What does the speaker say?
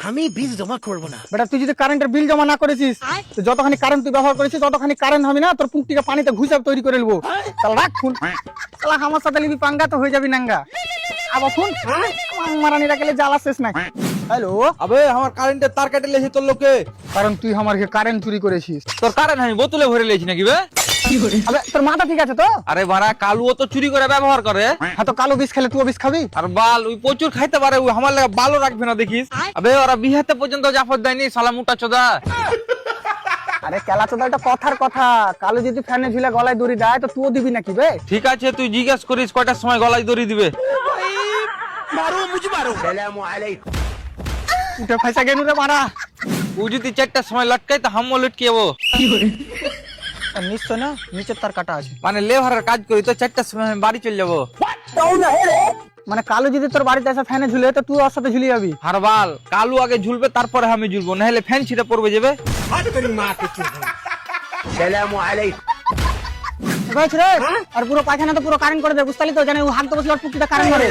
আমি বিল জমা করবো না। বেটা তুই যদি কারেন্টের বিল জমা না করেছিস তো যতখানি কারেন্ট তুই ব্যবহার করেছিস ততখানি কারেন্ট হবে না, তোর পুঁকটিকে পানিতে ঘুষাব তৈরি করে নেবো। তাহলে রাখ ফোন, তাহলে আমার সাথে লিবি পাঙ্গা তো হয়ে যাবি নাঙ্গা। আবার ফোন মারানি রাখলে জ্বালা শেষ নাই। হ্যালো, আবে আমার কারেন্টের তার কেটে লেছে তোর লোকে। কারণ তুই আমার কারেন্ট চুরি করেছিস। তোর কারেন্ট আমি বোতলে ভরে লেছি নাকি বে? আবে তোর মাথা ঠিক আছে তো? আরে বাড়া কালুও তো চুরি করে ব্যবহার করে। হ্যাঁ তো কালো বিষ খেলে তুই বিষ খাবি? আর বাল ওই প্রচুর খাইতে পারে, ওই আমার লাগা বালও রাখবে না দেখিস। আবে ওরা বিহাতে পর্যন্ত জাফর দেয়নি শালা মোটা চোদা। আরে কেলা চোদা, এটা কথার কথা। কালো যদি ফ্যানে ঝুলে গলায় দড়ি দেয় তো তুইও দিবি নাকি বে? ঠিক আছে তুই জিজ্ঞেস করিস কয়টার সময় গলায় দড়ি দিবে। মারো মুঝে মারো। উঠে ফাইসা গেনু রে মারা। ও যদি 4টার সময় লটকাই তো হামও লটকে যাবো। নিশ্চয় না, নিচের তার কাটা আছে। মানে লেভারের কাজ করি তো 4টার সময় আমি বাড়ি চলে যাবো। মানে কালো যদি তোর বাড়িতে এসে ফ্যানে ঝুলে তো তুই ওর সাথে ঝুলে যাবি। আর বাল কালু আগে ঝুলবে তারপরে আমি ঝুলবো, নাহলে ফ্যান ছিঁড়ে পড়বে যাবে। আর পুরো পায়খানা তো পুরো কারেন্ট করে দে, বুঝতে পারলি তো? জানে ও হাত তো বসলে পুকুরটা কারেন্ট করে।